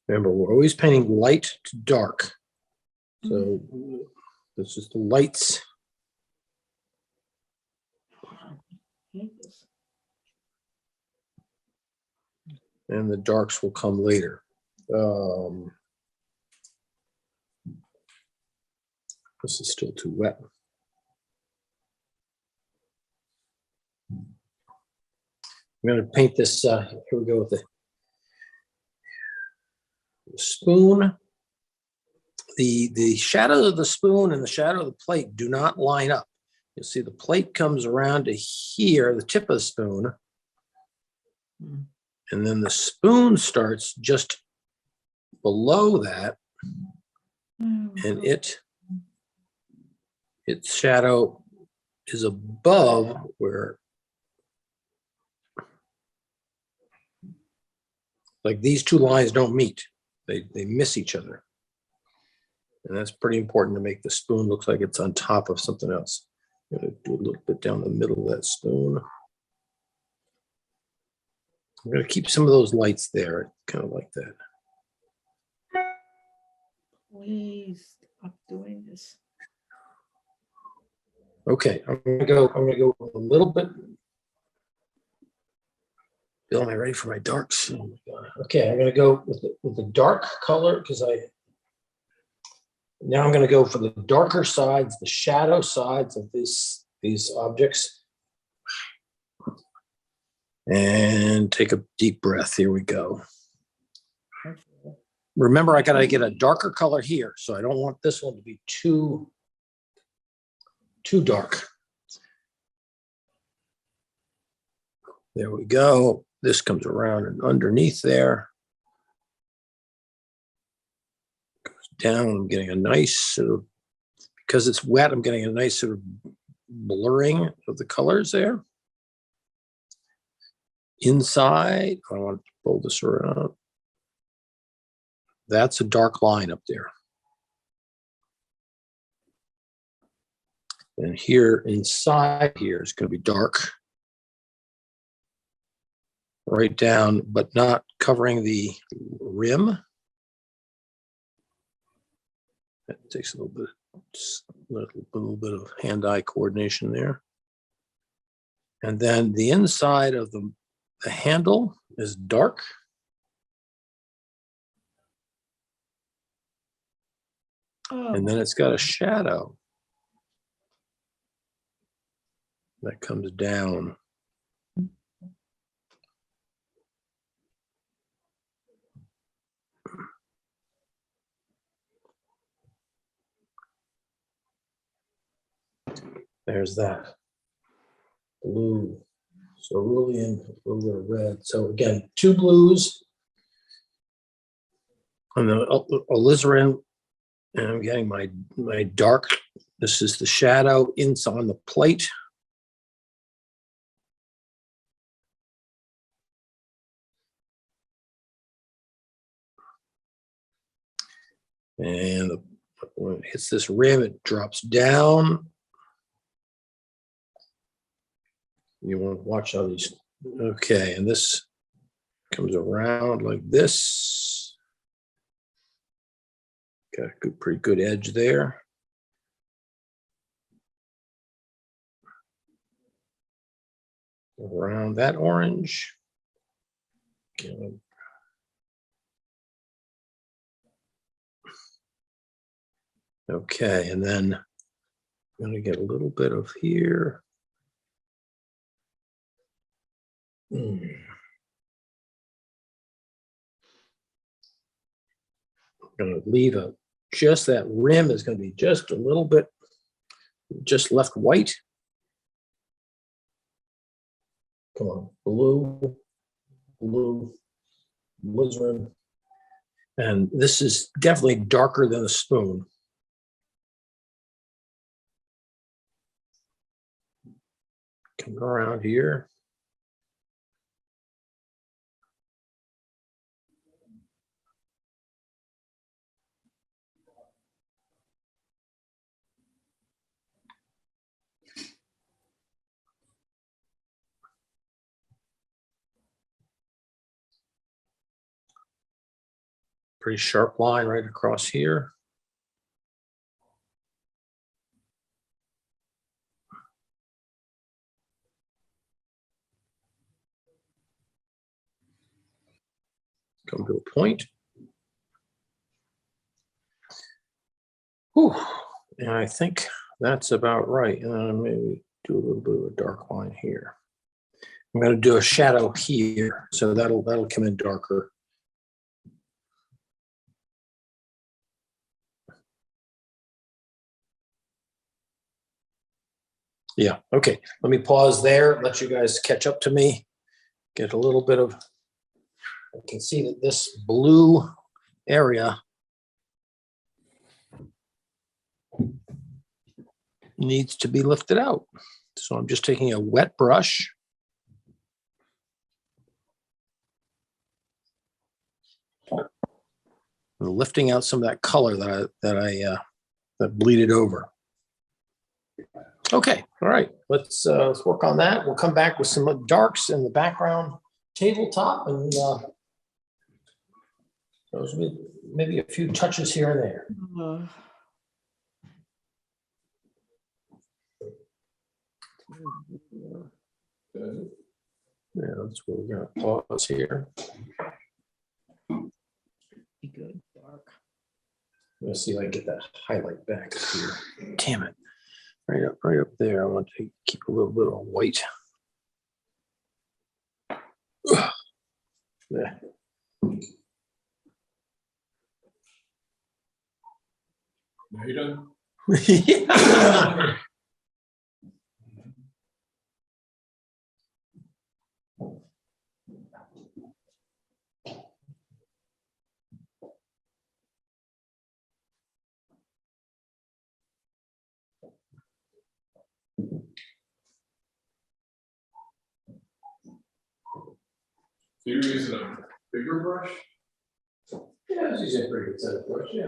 Remember, we're always painting light to dark. So this is the lights. Hate this. And the darks will come later. This is still too wet. I'm going to paint this. Here we go with the spoon. The shadow of the spoon and the shadow of the plate do not line up. You'll see the plate comes around to here, the tip of the spoon. And then the spoon starts just below that. And its shadow is above where, like, these two lines don't meet. They miss each other. And that's pretty important to make the spoon look like it's on top of something else. I'm going to do a little bit down the middle of that spoon. I'm going to keep some of those lights there, kind of like that. Please stop doing this. Okay, I'm gonna go a little bit. Bill, am I ready for my darks? Oh my God. Okay, I'm gonna go with the dark color because now I'm gonna go for the darker sides, the shadow sides of these objects. And take a deep breath. Here we go. Remember, I gotta get a darker color here, so I don't want this one to be too dark. There we go. This comes around and underneath there. Goes down. I'm getting a nice sort of, because it's wet, I'm getting a nice sort of blurring of the colors there. Inside, I want to pull this around. That's a dark line up there. And here inside here is going to be dark. Right down, but not covering the rim. That takes a little bit of hand-eye coordination there. And then the inside of the handle is dark. And then it's got a shadow that comes down. There's that blue, cerulean, a little bit of red. So again, two blues on the alizarin, and I'm getting my dark. This is the shadow inside on the plate. And when it hits this rim, it drops down. You want to watch how these, okay, and this comes around like this. Got a good, pretty good edge there. Around that orange. Okay. Okay, and then I'm going to get a little bit of here. I'm going to leave a, just that rim is going to be just a little bit, just left white. Come on, blue, blue, alizarin. And this is definitely darker than a spoon. Come around here. Pretty sharp line right across here. Come to a point. Whew. And I think that's about right. Maybe do a little bit of a dark line here. I'm going to do a shadow here, so that'll come in darker. Yeah, okay. Let me pause there, let you guys catch up to me. Get a little bit of, I can see that this blue area needs to be lifted out. So I'm just taking a wet brush. Lifting out some of that color that bleeded over. Okay, all right, let's work on that. We'll come back with some darks in the background tabletop, and those will be maybe a few touches here and there. Yeah, that's where we're gonna pause here. Be good, dark. Let's see if I can get that highlight back up here. Damn it. Right up there. I want to keep a little bit of white. Yeah. Now you done? Yeah. So you're using a bigger brush? Yeah, it's usually a pretty good set of brush, yeah.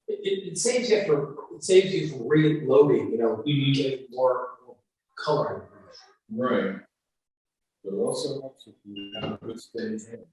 It saves you from reloading, you know, getting more color. Right. But it also helps if you have a good steady hand.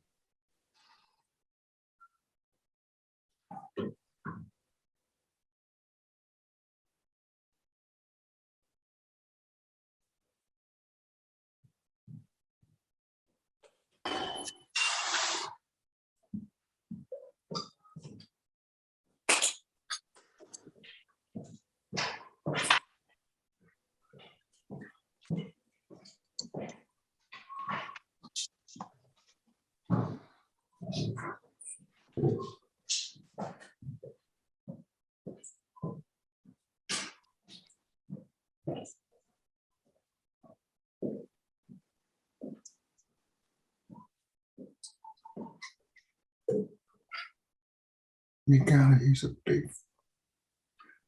You gotta use a big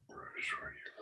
brush for your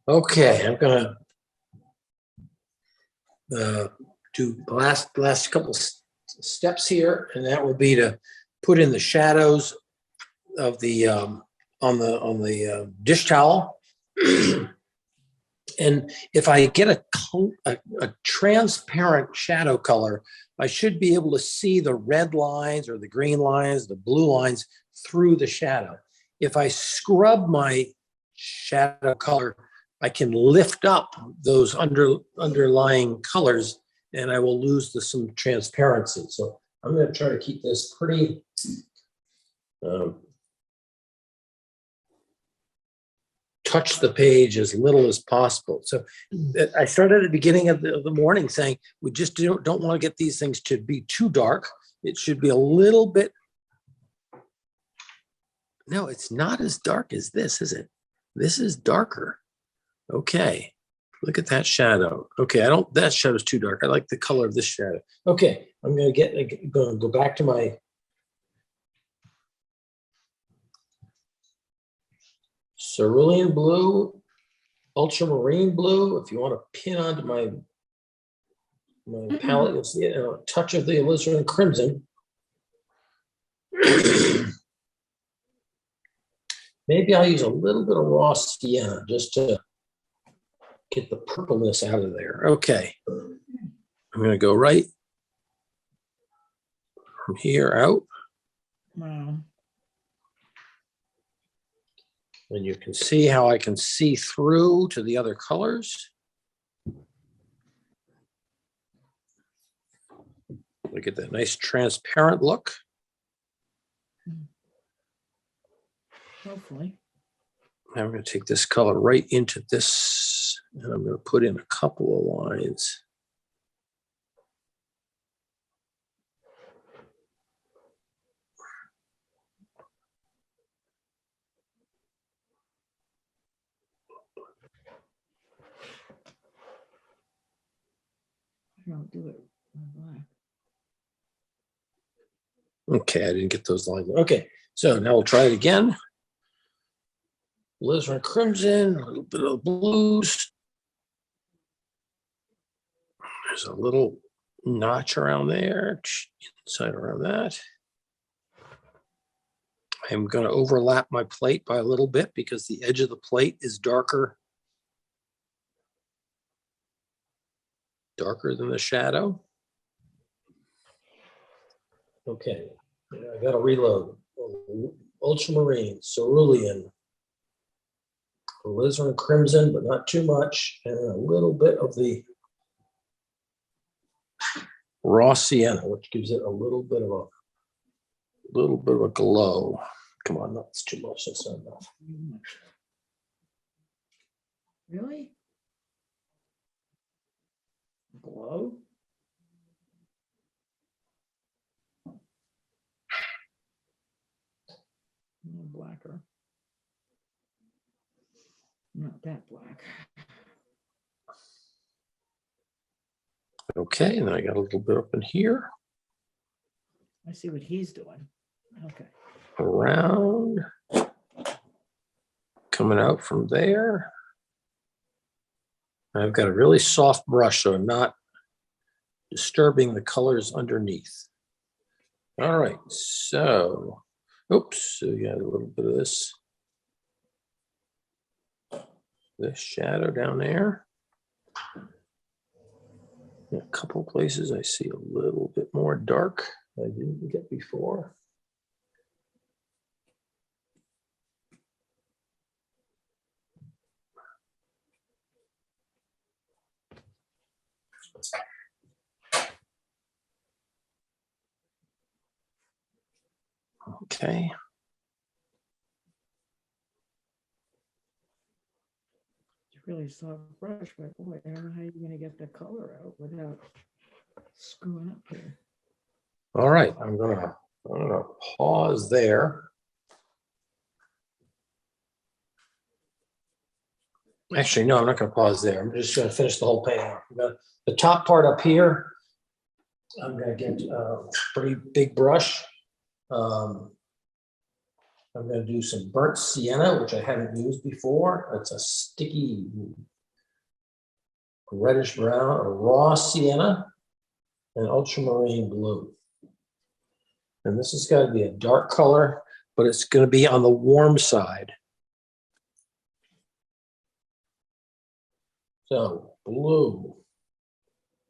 Okay, I'm gonna do the last couple steps here, and that would be to put in the shadows of the on the dish towel. And if I get a transparent shadow color, I should be able to see the red lines or the green lines, the blue lines through the shadow. If I scrub my shadow color, I can lift up those underlying colors and I will lose some transparency. So I'm going to try to keep this pretty touch the page as little as possible. So I started at the beginning of the morning saying, we just don't want to get these things to be too dark. It should be a little bit. No, it's not as dark as this, is it? This is darker. Okay, look at that shadow. Okay, that shadow's too dark. I like the color of this shadow. Okay, I'm gonna go back to my cerulean blue, ultramarine blue. If you want to pin onto my palette, you'll see a touch of the alizarin crimson. Maybe I'll use a little bit of raw sienna just to get the purpleness out of there. Okay, I'm going to go right from here out. Wow. And you can see how I can see through to the other colors. Look at that nice transparent look. Hopefully. I'm going to take this color right into this, and I'm going to put in a couple of lines. I don't do it in black. Okay, I didn't get those lines. Okay, so now we'll try it again. Alizarin crimson, a little bit of blues. There's a little notch around there, inside around that. I'm going to overlap my plate by a little bit because the edge of the plate is darker than the shadow. Okay, I got to reload. Ultramarine, cerulean, alizarin crimson, but not too much, and a little bit of the raw sienna, which gives it a little bit of a glow. Come on, that's too much. That's not enough. Really? Glow? A little blacker. Not that black. Okay, and then I got a little bit up in here, I see what he's doing. Okay. around, coming out from there. I've got a really soft brush, so I'm not disturbing the colors underneath. All right, so, oops, so we got a little bit of this shadow down there. In a couple places I see a little bit more dark than I didn't get before. Okay. It's a really soft brush, but boy, I don't know how you're gonna get the color out without screwing up here. All right, I'm gonna pause there. Actually, no, I'm not gonna pause there. I'm just gonna finish the whole painting off. The top part up here, I'm gonna get a pretty big brush. I'm gonna do some burnt sienna, which I haven't used before. It's a sticky reddish brown or raw sienna and ultramarine blue. And this is going to be a dark color, but it's going to be on the warm side. So blue,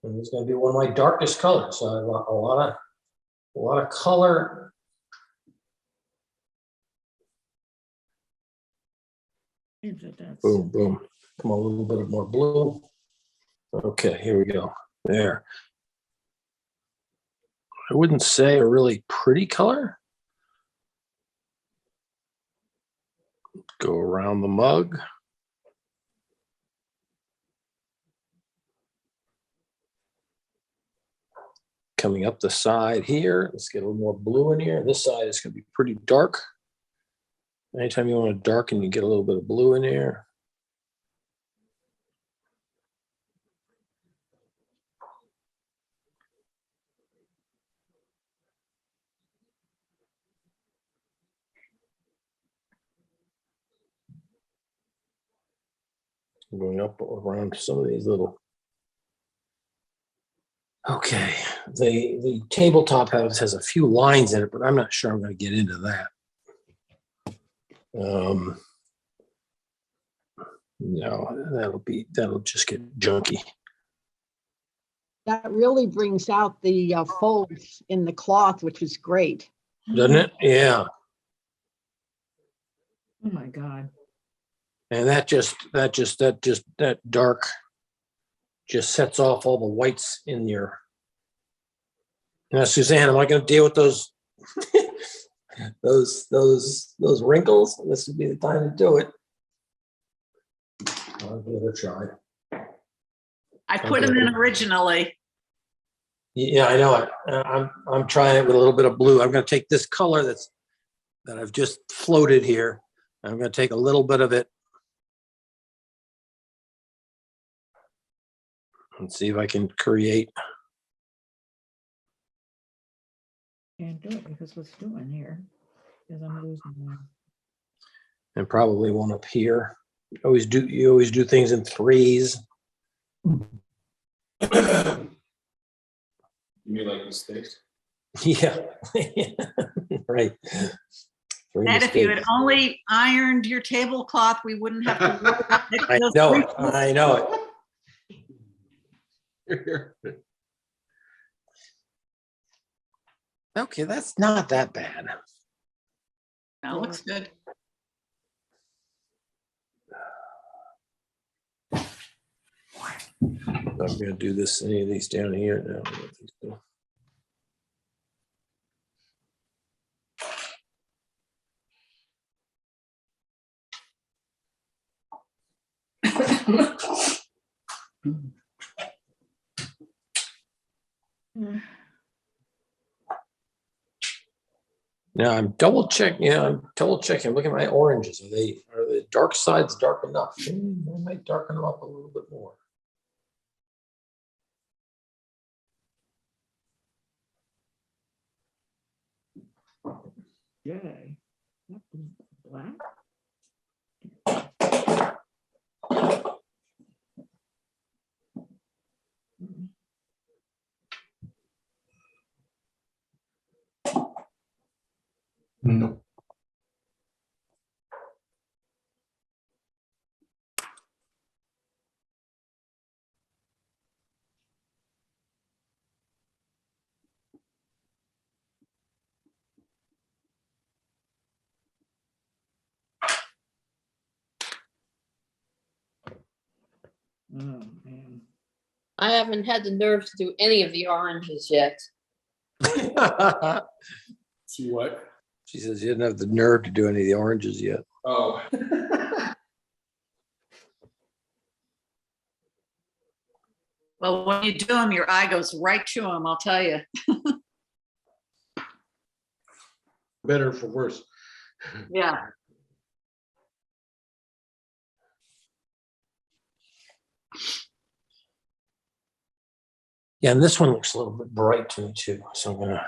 and it's going to be one of my darkest colors. So I want a lot of color. Boom, boom. Come on, a little bit more blue. Okay, here we go. There. I wouldn't say a really pretty color. Go around the mug. Coming up the side here, let's get a little more blue in here. This side is going to be pretty dark. Anytime you want to darken, you get a little bit of blue in here. Going up around some of these little. Okay, the tabletop has a few lines in it, but I'm not sure I'm going to get into that. No, that'll just get junky. That really brings out the folds in the cloth, which is great. Doesn't it? Yeah. Oh my God. And that dark just sets off all the whites in your. Now, Suzanne, am I going to deal with those those wrinkles? This would be the time to do it. I'll give it a try. I put them in originally. Yeah, I know it. I'm trying it with a little bit of blue. I'm going to take this color that I've just floated here. I'm going to take a little bit of it and see if I can create. Can't do it because what's doing here is I'm losing my. And probably one up here. You always do things in threes. You mean like mistakes? Yeah. Right. Three And if you had mistakes. only ironed your tablecloth, we wouldn't have to worry about I those know it. wrinkles. I know it. Okay, that's not that bad. That looks good. I'm gonna do this, any of these down here now. I don't think so. Now I'm double checking, look at my oranges. Are the dark sides dark enough? I might darken them up a little bit more. Yay. That was black. No. Oh, man. I haven't had the nerve to do any of the oranges yet. See what? She says you didn't have the nerve to do any of the oranges yet. Oh. Well, when you do them, your eye goes right to them, I'll tell you. Better for worse. Yeah. Yeah, and this one looks a little bit bright to me too. So I'm gonna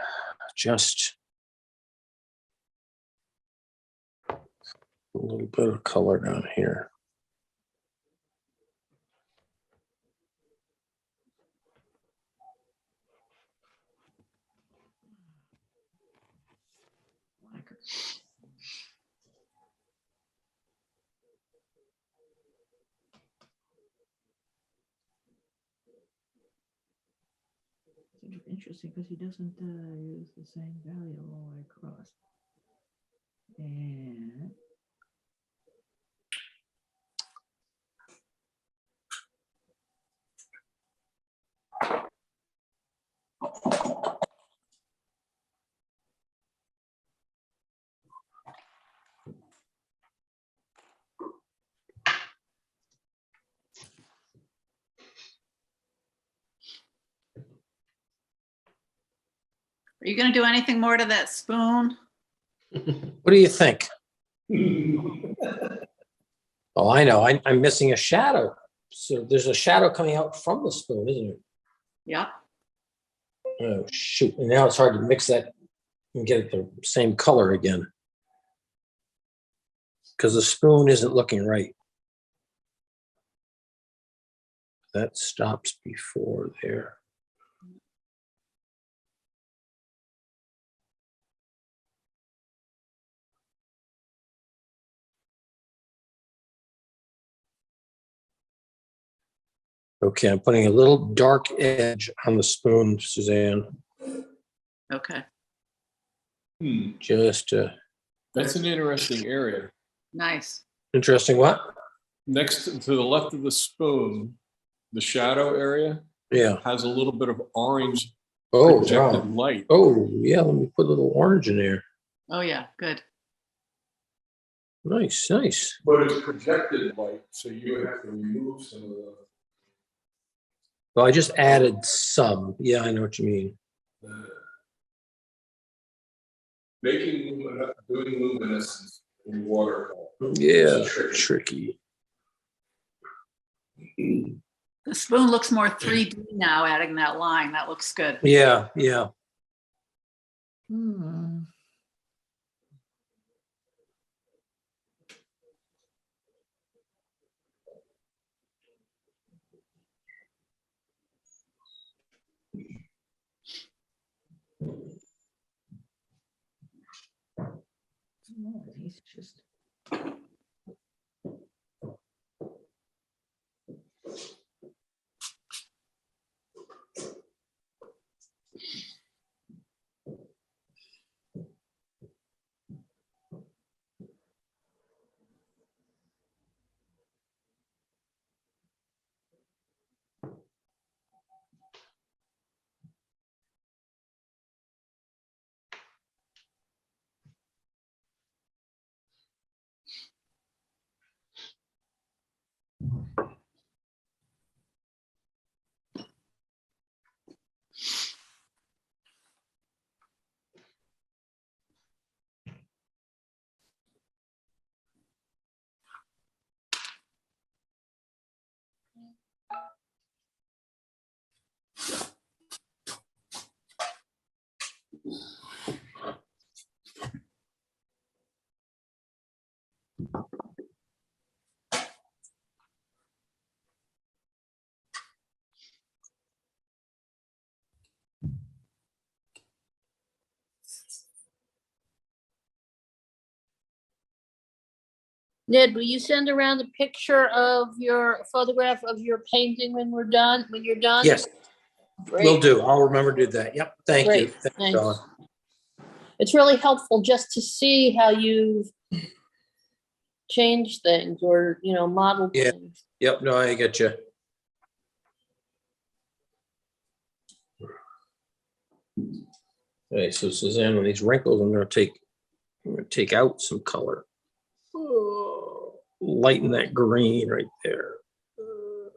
just a little bit of color down here. It's interesting because he doesn't use the same value all the way across. And Are you going to do anything more to that spoon? What do you think? Oh, I know. I'm missing a shadow. So there's a shadow coming out from the spoon, isn't it? Yeah. Oh, shoot. And now it's hard to mix that and get it the same color again. Because the spoon isn't looking right. That stops before there. Okay, I'm putting a little dark edge on the spoon, Suzanne. Okay. Just That's an interesting area. Nice. interesting what? Next to the left of the spoon, the shadow area Yeah. has a little bit of orange Oh, projected wow. light. Oh, yeah. Let me put a little orange in there. Oh, yeah. Good. Nice, nice. But it's projected light, so you would have to remove some of the Well, I just added some. Yeah, I know what you mean. doing luminescence in water. Yeah, tricky. The spoon looks more 3D now, adding that line. That looks good. Yeah, yeah. just. Ned, will you send around a picture of your photograph of your painting when we're done, when you're done? Yes, Great. will do. I'll remember to do that. Yep. Thank you. Great, Thanks, thanks. Dawn. It's really helpful just to see how you've changed things or, modeled Yeah. things. Yep. No, I get you. Okay, so Suzanne, on these wrinkles, I'm going to take out some color. Lighten that green right there. Oh.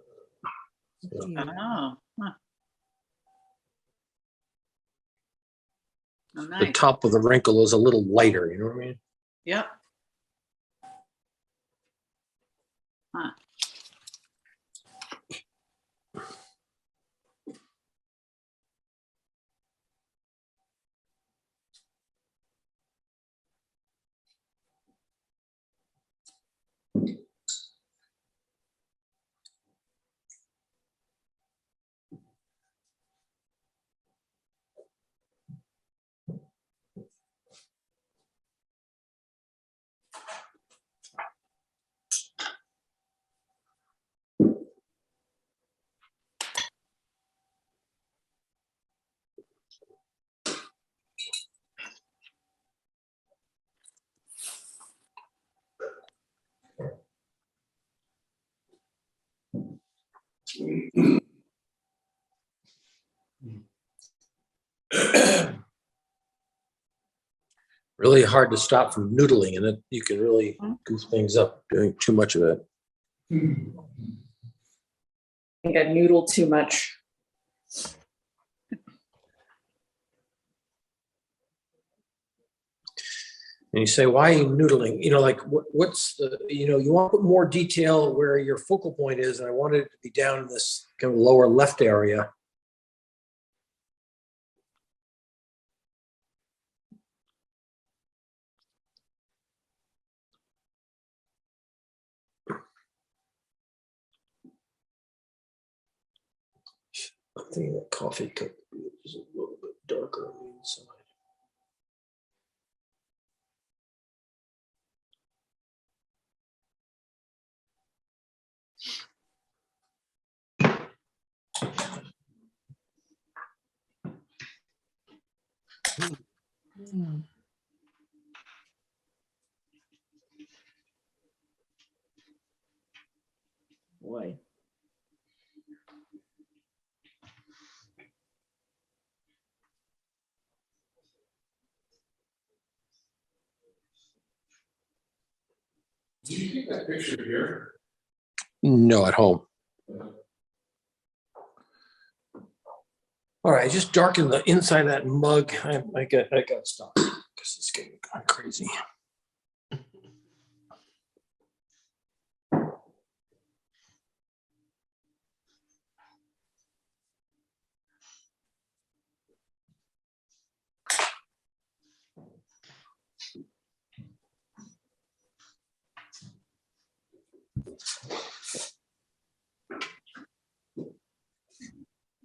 Huh. Oh, The nice. top of the wrinkle is a little lighter, you know what I mean? Yep. Huh. Really hard to stop from noodling, and you can really goof things up doing too much of it. I think I noodled too much. And you say, why are you noodling? Like what's the, you want to put more detail where your focal point is. And I wanted it to be down in this kind of lower left area. I'm thinking that coffee cup is a little bit darker on the inside. Boy. Do you take that picture here? No, at home. All right, just darken the inside of that mug. I got to stop because it's getting crazy.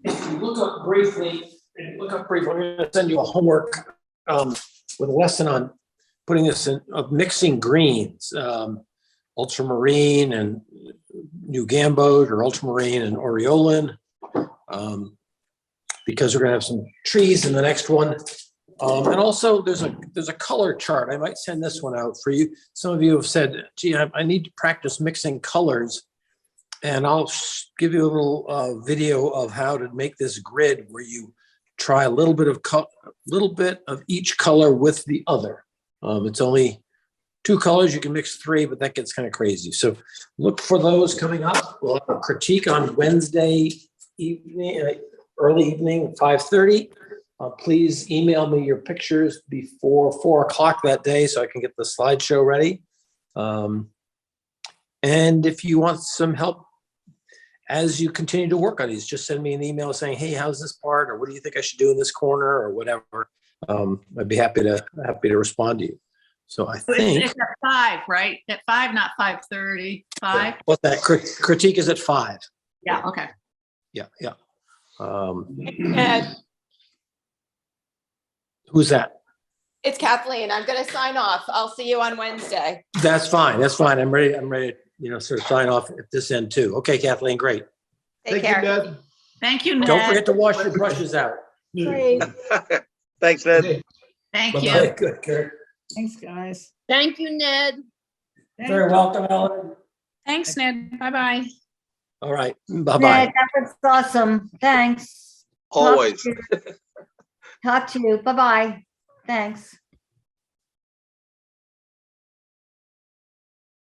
If you look up briefly, I'm going to send you a homework with a lesson on putting this in, of mixing greens, ultramarine and New Gamboge, or ultramarine and Aureolin, because we're gonna have some trees in the next one. And also there's a color chart. I might send this one out for you. Some of you have said, gee, I need to practice mixing colors. And I'll give you a little video of how to make this grid where you try a little bit of each color with the other. It's only 2 colors. You can mix 3, but that gets kind of crazy. So look for those coming up. We'll have a critique on Wednesday evening, early evening, 5:30. Please email me your pictures before 4 o'clock that day so I can get the slideshow ready. And if you want some help as you continue to work on these, just send me an email saying, hey, how's this part? Or what do you think I should do in this corner, or whatever. I'd be happy to respond to you. So I think. It's at 5, right? At 5, not 5:30. 5? What that critique is at 5. Yeah, okay. Yeah. And Who's that? it's Kathleen. I'm going to sign off. I'll see you on Wednesday. That's fine. I'm ready, sort of sign off at this end too. Okay, Kathleen, great. Take Thank you, care. Ned. Thank you, Ned. Don't forget to wash your brushes out. Great. Thanks, Ned. Thank Bye-bye. you. Okay, good. Thanks, guys. Thank you, Ned. Very welcome, Ellen. Thanks, Ned. Bye-bye. All right, bye-bye. Ned, that was awesome. Thanks. Always. Talk to you. Bye-bye. Thanks.